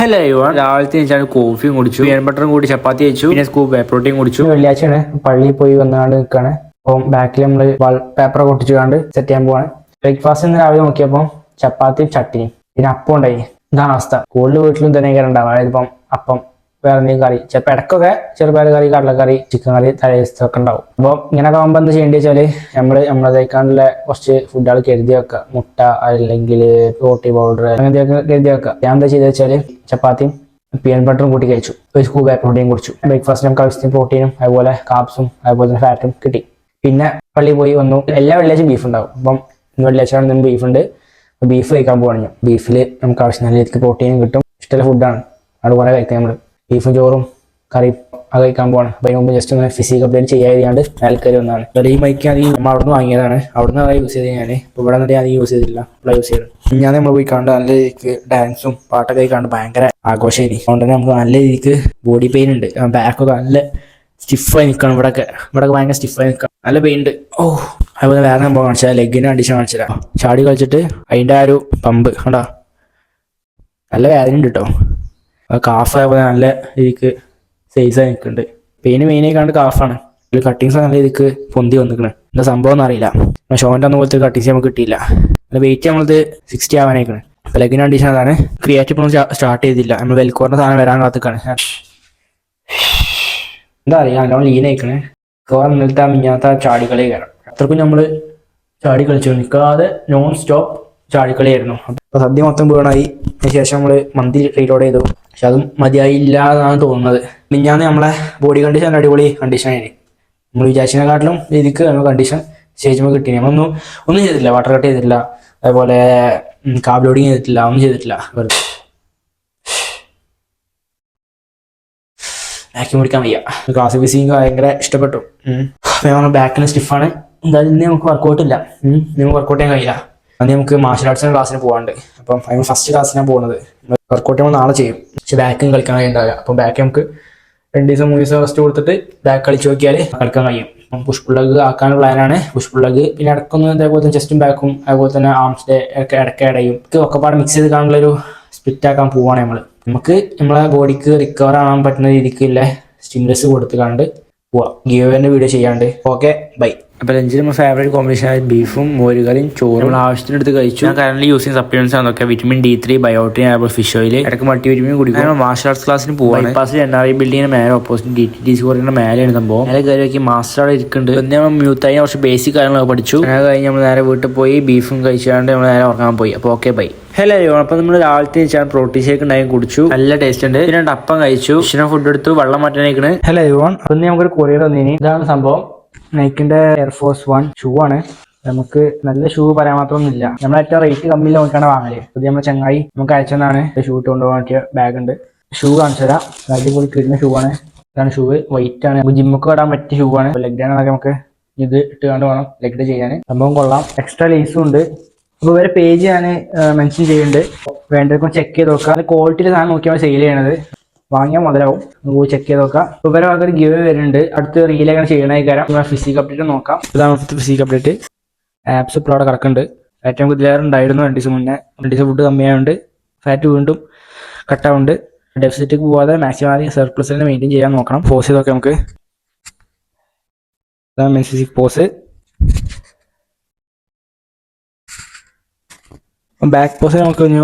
Hello രാവിലത്തെ വെച്ചാൽ കോഫിയും കുടിച്ചു, പീനട്ട് ബട്ടറും കൂടി ചപ്പാത്തി കഴിച്ചു, പിന്നെ സ്കൂപ്പ് വേ പ്രോട്ടീൻ കുടിച്ചു. വെള്ളിയാഴ്ചയാണ് പള്ളിയിൽ പോയി വന്നാണ്ട് നിൽക്കാണ്. അപ്പം ബാക്കിൽ നമ്മള് പേപ്പർ ഒട്ടിച്ചു കണ്ട് സെറ്റ് ചെയ്യാൻ പോവാണ്. ബ്രേക്ക്ഫാസ്റ്റ് ഇന്ന് രാവിലെ നോക്കിയപ്പോൾ ചപ്പാത്തിയും ചട്ടിനിയും പിന്നെ അപ്പം ഉണ്ടായി. ഇതാണ് അവസ്ഥ. കൂടുതൽ വീട്ടിലും തന്നെ ഉണ്ടാവും. അതായത് ഇപ്പം അപ്പം വേറെ എന്തെങ്കിലും കറി, ചിലപ്പോൾ ഇടയ്ക്കൊക്കെ ചെറുപയർ കറി, കടലക്കറി, ചിക്കൻ കറി, തലേദിവസമൊക്കെ ഉണ്ടാവും. അപ്പോൾ ഇങ്ങനെ ആകുമ്പോൾ എന്താ ചെയ്യേണ്ടത് വെച്ചാൽ നമ്മളതേക്കാണ്ടുള്ള കുറച്ച് ഫുഡുകൾ കരുതി വെക്കുക. മുട്ട അല്ലെങ്കിൽ പ്രോട്ടീൻ പൗഡർ അങ്ങനത്തെയൊക്കെ കരുതി വെക്കുക. ഞാൻ എന്താ ചെയ്തത് വെച്ചാൽ ചപ്പാത്തിയും പീനട്ട് ബട്ടറും കൂട്ടി കഴിച്ചു, ഒരു സ്കൂപ്പ് വേ പ്രോട്ടീൻ കുടിച്ചു. ബ്രേക്ക്ഫാസ്റ്റ് നമുക്ക് ആവശ്യത്തിന് പ്രോട്ടീനും അതുപോലെ കാർബ്സും അതുപോലെ തന്നെ ഫാറ്റും കിട്ടി. പിന്നെ പള്ളിയിൽ പോയി വന്നു. എല്ലാ വെള്ളിയാഴ്ചയും ബീഫ് ഉണ്ടാവും. അപ്പം ഇന്ന് വെള്ളിയാഴ്ച ബീഫ് ഉണ്ട്. ബീഫ് കഴിക്കാൻ പോകണം. ബീഫിൽ നമുക്ക് ആവശ്യം നല്ല രീതിക്ക് പ്രോട്ടീനും കിട്ടും. ഇഷ്ടമുള്ള ഫുഡാണ്, അത് കുറേ കഴിക്കാം. നമ്മൾ ബീഫും ചോറും കറിയും അത് കഴിക്കാൻ പോകണം. അപ്പോൾ അതിന് മുമ്പ് ജസ്റ്റ് ഒന്ന് ഫിസിക്കൽ അപ്ഡേറ്റ് ചെയ്യാണ്ട് ആൾക്കാർ വന്നതാണ്. അപ്പോൾ ഈ മൈക്ക് അത് നമ്മൾ അവിടെ നിന്ന് വാങ്ങിയതാണ്. അവിടെ നിന്ന് അത് യൂസ് ചെയ്ത് ഞാൻ ഇപ്പോൾ ഇവിടെ നിന്നിട്ട് അത് യൂസ് ചെയ്തിട്ടില്ല, ഇവിടെ യൂസ് ചെയ്തത്. ഞാൻ നമ്മൾ പോയി കണ്ട് നല്ല രീതിക്ക് ഡാൻസും പാട്ടൊക്കെ കണ്ട് ഭയങ്കര ആഘോഷമായിരുന്നു. അതുകൊണ്ട് തന്നെ നമുക്ക് നല്ല രീതിക്ക് ബോഡി പെയിൻ ഉണ്ട്. ബാക്കൊക്കെ നല്ല സ്റ്റിഫായി നിൽക്കണം. ഇവിടെയൊക്കെ ഭയങ്കര സ്റ്റിഫായി നിൽക്കണം, നല്ല പെയിൻ ഉണ്ട്. അതുപോലെ വേറെ സംഭവം കാണിച്ചാൽ ലെഗിൻ്റെ കണ്ടീഷൻ കാണിച്ചില്ല. ചാടി കളിച്ചിട്ട് അതിൻ്റെ ആ ഒരു പമ്പ് കണ്ടാ നല്ല വേദന ഉണ്ട് കേട്ടോ. കാഫ് ആയപ്പോൾ നല്ല രീതിക്ക് സൈസായി നിൽക്കുന്നുണ്ട്. പെയിന് മെയിനായി കണ്ട് കാഫാണ്. കട്ടിങ്സ് നല്ല രീതിക്ക് പൊന്തി വന്നിരിക്കണ്. എന്താ സംഭവം എന്ന് അറിയില്ല. ഷോൻ്റെ അന്ന് പോലത്തെ കട്ടിങ്സ് നമുക്ക് കിട്ടിയില്ല. വെയിറ്റ് നമ്മളത് 60 ആവാനായിക്കണ്. അപ്പോൾ ലെഗിൻ്റെ കണ്ടീഷൻ അതാണ്. ക്രിയേറ്റ് ഇപ്പോഴും സ്റ്റാർട്ട് ചെയ്തില്ല. നമ്മൾ വെൽക്കോറിൻ്റെ സാധനം വരാൻ കാത്തിക്കാണ്. എന്താ അറിയാം, നല്ലോണം ലീൻ ആയിക്കണേ. കോറ നിന്നിട്ട് മിഞ്ഞാത്ത ചാടിക്കളി കയറാം. അത്രക്കും നമ്മൾ ചാടി കളിച്ചു നിൽക്കാതെ നോൺ സ്റ്റോപ്പ് ചാടിക്കളിയായിരുന്നു. അപ്പോൾ സദ്യ മൊത്തം വീണായി. അതിനുശേഷം നമ്മൾ മന്തി റീലോഡ് ചെയ്തു. പക്ഷെ അതും മതിയായില്ല എന്നാണ് തോന്നുന്നത്. മിഞ്ഞാന്ന് നമ്മളെ ബോഡി കണ്ടീഷൻ അടിപൊളി കണ്ടീഷനായി. നമ്മൾ വിചാരിച്ചതിനെക്കാട്ടിലും രീതിക്ക് നമ്മൾ കണ്ടീഷൻ സ്റ്റേജ് കിട്ടി. നമ്മളൊന്നും ചെയ്തിട്ടില്ല. വാട്ടർ കട്ട് ചെയ്തിട്ടില്ല, അതുപോലെ കാബ് ലോഡിങ് ചെയ്തിട്ടില്ല, ഒന്നും ചെയ്തിട്ടില്ല. വെറുതെ ബാക്കി മുടിക്കാൻ വയ്യ. ക്ലാസ് ഫിസിങ് ഭയങ്കര ഇഷ്ടപ്പെട്ടു. നമ്മൾ ബാക്കിന് സ്റ്റിഫാണ്. എന്തായാലും ഇന്ന് നമുക്ക് വർക്കൗട്ട് ഇല്ല. നമുക്ക് വർക്കൗട്ട് ചെയ്യാൻ കഴിയില്ല. അത് നമുക്ക് മാർഷൽ ആർട്സിന് ക്ലാസ്സിന് പോകാണ്ട്. അപ്പം അതിന് ഫസ്റ്റ് ക്ലാസ്സിനാണ് പോകുന്നത്. വർക്കൗട്ട് നമ്മൾ നാളെ ചെയ്യും. പക്ഷെ ബാക്കും കളിക്കാൻ കഴിയുണ്ടാവില്ല. അപ്പം ബാക്ക് നമുക്ക് 2 ദിവസം 3 ദിവസം റെസ്റ്റ് കൊടുത്തിട്ട് ബാക്ക് കളിച്ച് നോക്കിയാൽ കളിക്കാൻ കഴിയും. അപ്പം പുഷ് പുൾ ലെഗ് ആക്കാനുള്ള പ്ലാനാണ്. പുഷ് പുൾ ലെഗ് പിന്നെ ഇടക്കൊന്ന് അതേപോലെ തന്നെ ചെസ്റ്റും ബാക്കും അതുപോലെ തന്നെ ആംസ് ഡേ ഒക്കെ ഇടയ്ക്ക് ഇടയും ഒക്കെ പാടെ മിക്സ് ചെയ്ത് കാണുള്ളൊരു സ്പ്ലിറ്റ് ആക്കാൻ പോവാണ് നമ്മൾ. നമുക്ക് നമ്മളെ ബോഡിക്ക് റിക്കവർ ആവാൻ പറ്റുന്ന രീതിക്കുള്ള സ്റ്റിമുലസ് കൊടുത്ത് കണ്ട് പോവാം. ഗിയോന്റെ വീഡിയോ ചെയ്യാണ്ട്. Okay, bye. അപ്പോൾ ലഞ്ചിൽ നമ്മുടെ ഫേവറേറ്റ് കോമ്പിനേഷൻ ആയ ബീഫും മോരുകറിയും ചോറും നമ്മൾ ആവശ്യത്തിനെടുത്ത് കഴിച്ചു. ഞാൻ കറന്റ് യൂസ് ചെയ്യുന്ന സപ്ലിമെന്റ്സ് ആണ് നോക്കുക. വിറ്റമിൻ D3, ബയോട്ടിൻ, അതുപോലെ ഫിഷ് ഓയിൽ, ഇടയ്ക്ക് മൾട്ടി വിറ്റമിൻ കുടിക്കും. മാർഷൽ ആർട്സ് ക്ലാസ്സിന് പോവാണ്. ബൈപ്പാസിൽ NRI ബിൽഡിങ്ങിന് മേലെ ഓപ്പോസിറ്റ് DTDC കോറിന്റെ മേലെയാണ് സംഭവം. നേരെ കയറി നോക്കി മാസ്റ്റർ അവിടെ ഇരിക്കുന്നുണ്ട്. പിന്നെ നമ്മൾ മ്യൂത്തായി കുറച്ച് ബേസിക് കാര്യങ്ങളൊക്കെ പഠിച്ചു. അത് കഴിഞ്ഞ് നമ്മൾ നേരെ വീട്ടിൽ പോയി ബീഫും കഴിച്ചാണ്ട് നമ്മൾ നേരെ ഉറങ്ങാൻ പോയി. അപ്പോൾ ഓക്കെ, ബൈ. ഹലോ, അപ്പോൾ നമ്മൾ രാവിലത്തെ വെച്ചാൽ പ്രോട്ടീൻ ഷേക്ക് ഉണ്ടാക്കി കുടിച്ചു. നല്ല ടേസ്റ്റ് ഉണ്ട്. പിന്നെ അപ്പം കഴിച്ചു. ഭക്ഷണം ഫുഡ് എടുത്തു. വെള്ളം മാറ്റാനായിക്കണ്. ഹലോ എവരിവൺ, അപ്പം നമുക്കൊരു കൊറിയർ വന്നിനി. ഇതാണ് സംഭവം. നൈക്കിന്റെ എയർഫോഴ്സ് 1 ഷൂ ആണ്. നമുക്ക് നല്ല ഷൂ പറയാൻ മാത്രമൊന്നുമില്ല. നമ്മൾ ഏറ്റവും റേറ്റ് കമ്മിയിൽ നോക്കിയാണ് വാങ്ങല്. ഇത് നമ്മുടെ ചങ്ങായി നമുക്ക് അയച്ചതാണ്. ഷൂ ഇട്ട് കൊണ്ടുപോകാൻ പറ്റിയ ബാഗ് ഉണ്ട്. ഷൂ കാണിച്ചു തരാം. അടിപൊളി കിട്ടുന്ന ഷൂ ആണ്. ഇതാണ് ഷൂ. വൈറ്റ് ആണ്. ജിമ്മൊക്കെ ഇടാൻ പറ്റിയ ഷൂ ആണ്. ലെഗ് ഡേ ആണെങ്കിൽ നമുക്ക് ഇത് ഇട്ട് കണ്ട് വേണം ലെഗ് ഡേ ചെയ്യാൻ. സംഭവം കൊള്ളാം. എക്സ്ട്രാ ലേസും ഉണ്ട്. അപ്പോൾ ഇവരെ പേജ് ഞാൻ മെൻഷൻ ചെയ്യുന്നുണ്ട്. വേണ്ടവർക്കും ചെക്ക് ചെയ്ത് നോക്കാം. ക്വാളിറ്റിയിൽ സാധനം നോക്കിയാണ് സെയിൽ ചെയ്യണത്. വാങ്ങിയാൽ മുതലാവും. പോയി ചെക്ക് ചെയ്ത് നോക്കാം. ഇവരെ ഭാഗത്ത് ഒരു ഗിവ് വരുന്നുണ്ട്. അടുത്ത റീലൊക്കെ ചെയ്യണ കാരണം ഫിസിക് അപ്ഡേറ്റ് നോക്കാം. ഇതാണ് ഫിസിക് അപ്ഡേറ്റ്. ആപ്സ് ഇപ്പോൾ അവിടെ കിടക്കുന്നുണ്ട്. ഫാറ്റ് നമുക്ക് ഇതിലേറെ ഉണ്ടായിരുന്നു 2 ദിവസം മുന്നേ. 2 ദിവസം ഫുഡ് കമ്മിയായതുകൊണ്ട് ഫാറ്റ് വീണ്ടും കട്ടാവുന്നുണ്ട്. ഡെഫിസിറ്റ് പോവാതെ മാക്സിമം സർപ്ലസ് തന്നെ മെയിൻറ്റെയിൻ ചെയ്യാൻ നോക്കണം. പോസ് ചെയ്ത് നോക്കാം നമുക്ക്. ഇതാണ് ഫിസിക് പോസ്. ബാക്ക് പോസ് നമുക്ക് ഇനി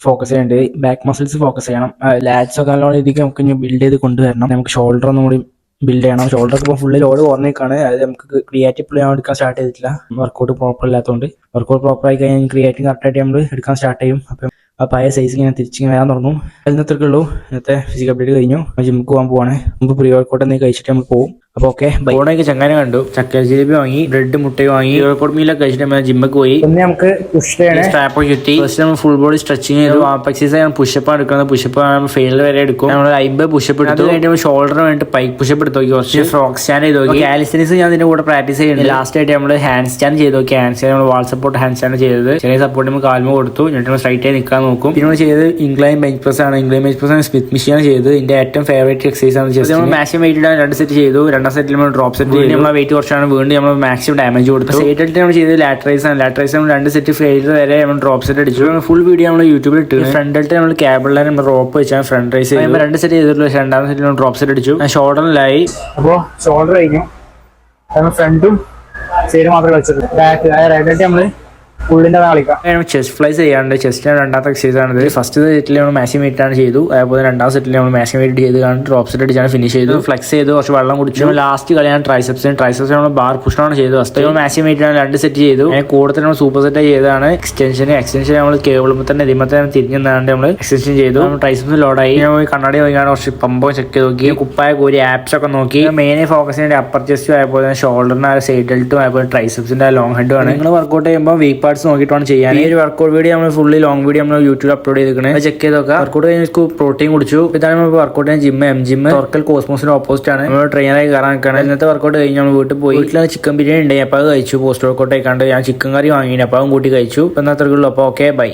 ഫോക്കസ് ചെയ്യേണ്ടത്. ബാക്ക് മസിൽസ് ഫോക്കസ് ചെയ്യണം. ലാറ്റ്സ് ഒക്കെ നല്ലോണം രീതിക്ക് നമുക്ക് ഇനി ബിൽഡ് ചെയ്ത് കൊണ്ടുവരണം. നമുക്ക് ഷോൾഡർ ഒന്നും കൂടി ബിൽഡ് ചെയ്യണം. ഷോൾഡർ ഇപ്പോൾ ഫുള്ള് ലോഡ് കുറഞ്ഞേക്കാണ്. അതായത് നമുക്ക് ക്രിയേറ്റീവ് ഞാൻ എടുക്കാൻ സ്റ്റാർട്ട് ചെയ്തിട്ടില്ല. വർക്കൗട്ട് പ്രോപ്പർ ഇല്ലാത്തതുകൊണ്ട്. വർക്കൗട്ട് പ്രോപ്പർ ആയി കഴിഞ്ഞാൽ ക്രിയേറ്റീവ് കറക്റ്റായിട്ട് നമ്മൾ എടുക്കാൻ സ്റ്റാർട്ട് ചെയ്യും. അപ്പം ആ പഴയ സൈസ് ഇങ്ങനെ തിരിച്ചിങ്ങനെ വരാൻ തുടങ്ങും. ഇന്നത്തേക്കേ ഉള്ളൂ. ഇന്നത്തെ ഫിസിക്കൽ അപ്ഡേറ്റ് കഴിഞ്ഞു. ജിമ്മിക്ക് പോകാൻ പോവാണ്. നമുക്ക് പ്രീ വർക്കൗട്ട് എന്തെങ്കിലും കഴിച്ചിട്ട് നമ്മൾ പോകും. അപ്പോൾ ഓക്കെ, ബോണൊക്കെ ചങ്ങനെ കണ്ടു. ചക്ക ജിലേബി വാങ്ങി, ബ്രെഡ് മുട്ട വാങ്ങി, വർക്കൗട്ട് മീലൊക്കെ കഴിച്ചിട്ട് നമ്മൾ ജിമ്മക്ക് പോയി. നമുക്ക് സ്ട്രാപ്പ് ചുറ്റി നമ്മൾ ഫുൾ ബോഡി സ്ട്രെച്ചിങ് ചെയ്തു. എക്സസൈസ് പുഷപ്പ് എടുക്കുന്നത്. പുഷപ്പ് ഫെയിലിൽ വരെ എടുക്കും. നമ്മൾ 50 പുഷപ്പ് എടുത്തു. കഴിഞ്ഞിട്ട് ഷോൾഡറിന് വേണ്ടി പൈക്ക് പുഷപ്പ് എടുത്ത് നോക്കി. കുറച്ച് ഫ്രോക്ക് സ്റ്റാൻഡ് ചെയ്ത് നോക്കി. കാലിസ്റ്റനിക്സ് ഞാൻ ഇതിന്റെ കൂടെ പ്രാക്ടീസ് ചെയ്യുന്നുണ്ട്. ലാസ്റ്റ് ആയിട്ട് നമ്മൾ ഹാൻഡ് സ്റ്റാൻഡ് ചെയ്ത് നോക്കി. ഹാൻഡ് സ്റ്റാൻഡ് നമ്മൾ വാൾ സപ്പോർട്ട് ഹാൻഡ് സ്റ്റാൻഡ് ചെയ്തത്. ചെറിയ സപ്പോർട്ട് നമ്മൾ കാൽമ കൊടുത്തു. എന്നിട്ട് നമ്മൾ സ്ട്രൈറ്റ് ആയി നിൽക്കാൻ നോക്കും. പിന്നെ നമ്മൾ ചെയ്തത് ഇൻക്ലൈൻ ബെഞ്ച് പ്രസ് ആണ്. ഇൻക്ലൈൻ ബെഞ്ച് പ്രസ് ആണ് സ്മിത്ത് മെഷീൻ ചെയ്തത്. ഇതിന്റെ ഏറ്റവും ഫേവറേറ്റ് എക്സസൈസ് ആണ്. ജസ്റ്റ് നമ്മൾ മാക്സിമം വെയിറ്റ് ഇടാൻ 2 സെറ്റ് ചെയ്തു. 2 രണ്ടാം സെറ്റിൽ നമ്മൾ ഡ്രോപ്പ് സെറ്റ് ചെയ്ത് നമ്മൾ വെയിറ്റ് കുറച്ചാണ് വീണ്ടും നമ്മൾ മാക്സിമം ഡാമേജ് കൊടുത്തു. സൈഡ് ഡെൽറ്റ് നമ്മൾ ചെയ്ത് ലാറ്ററൈസ് ആണ്. ലാറ്ററൈസ് നമ്മൾ 2 സെറ്റ് ഫെയിലിയർ വരെ നമ്മൾ ഡ്രോപ്പ് സെറ്റ് അടിച്ചു. ഫുൾ വീഡിയോ നമ്മൾ യൂട്യൂബിൽ ഇട്ടു. ഫ്രണ്ട് ഡെൽറ്റ് നമ്മൾ കേബിളിൽ നമ്മൾ റോപ്പ് വെച്ചാൽ ഫ്രണ്ട് റൈസ് ചെയ്ത് 2 സെറ്റ് ചെയ്തിട്ടുള്ള രണ്ടാമത്തെ സെറ്റിൽ നമ്മൾ ഡ്രോപ്പ് സെറ്റ് അടിച്ചു. ഷോൾഡറിലായി. അപ്പോൾ ഷോൾഡർ കഴിഞ്ഞു, ഫ്രണ്ടും സൈഡ് മാത്രമേ കളിച്ചത്. ബാക്ക് റൈറ്റ് ഡെൽറ്റ് നമ്മൾ ഫുള്ളിന്റെ കളിക്കാം. ചെസ്റ്റ് ഫ്ലൈസ് ചെയ്യാണ്ട് ചെസ്റ്റ് രണ്ടാമത്തെ എക്സസൈസ് ആണ്. ഫസ്റ്റ് സെറ്റിൽ നമ്മൾ മാക്സിമം വെയിറ്റ് ആണ് ചെയ്തു. അതുപോലെ രണ്ടാം സെറ്റിൽ നമ്മൾ മാക്സിമം വെയിറ്റ് ചെയ്ത് ഡ്രോപ്പ് സെറ്റ് അടിച്ചാണ് ഫിനിഷ് ചെയ്തു. ഫ്ലെക്സ് ചെയ്തു, കുറച്ച് വെള്ളം കുടിച്ചു. ലാസ്റ്റ് കളിയാണ് ട്രൈസെപ്സ് നമ്മൾ ബാർ പുഷാണ് ചെയ്തു. ഫസ്റ്റ് നമ്മൾ മാക്സിമം വെയിറ്റ് ആണ് 2 സെറ്റ് ചെയ്തു. കൂടുതൽ നമ്മൾ സൂപ്പർ സെറ്റ് ചെയ്തതാണ്. എക്സ്റ്റൻഷൻ നമ്മൾ കേബിളുമ്പോൾ തന്നെ ഇതിമത്തെ തിരിഞ്ഞാണ്ട് നമ്മൾ എക്സ്റ്റൻഷൻ ചെയ്തു. ട്രൈസെപ്സ് ലോഡായി. കണ്ണാടി നോക്കിയാണ് കുറച്ച് പമ്പോ ചെക്ക് ചെയ്ത് നോക്കി. കുപ്പായ കോരി ആപ്സ് ഒക്കെ നോക്കി. മെയിൻ ഫോക്കസ് ചെയ്യേണ്ട അപ്പർ ചെസ്റ്റും അതുപോലെ ഷോൾഡറിന് സൈഡ് ഡെൽറ്റും അതുപോലെ ട്രൈസെപ്സിന്റെ ലോങ് ഹെഡും ആണ്. നിങ്ങൾ വർക്കൗട്ട് ചെയ്യുമ്പോൾ വീക്ക് പാർട്സ് നോക്കിയിട്ടാണ് ചെയ്യാൻ. ഈ ഒരു വർക്കൗട്ട് വീഡിയോ നമ്മൾ ഫുള്ളി ലോങ് വീഡിയോ നമ്മൾ യൂട്യൂബിൽ അപ്ലോഡ് ചെയ്തിരിക്കുന്നത്. ചെക്ക് ചെയ്ത് നോക്കാം. വർക്കൗട്ട് കഴിഞ്ഞ് പ്രോട്ടീൻ കുടിച്ചു. ഇതാണ് നമ്മൾ വർക്കൗട്ട് ചെയ്യുന്ന ജിം ജിം ടോർക്കൽ കോസ്മോസിന്റെ ഓപ്പോസിറ്റ് ആണ്. നമ്മൾ ട്രെയിനറായി കയറാൻ നിൽക്കണം. ഇന്നത്തെ വർക്കൗട്ട് കഴിഞ്ഞ് നമ്മൾ വീട്ടിൽ പോയി. വീട്ടിൽ ചിക്കൻ ബിരിയാണി ഉണ്ട്. അപ്പോൾ അത് കഴിച്ചു. പോസ്റ്റ് വർക്കൗട്ട് ആയിക്കാണ്ട് ഞാൻ ചിക്കൻ കറി വാങ്ങിയിട്ട് അപ്പോൾ അതും കൂട്ടി കഴിച്ചു. ഇന്നത്തെ അപ്പോൾ ഓക്കെ ബൈ.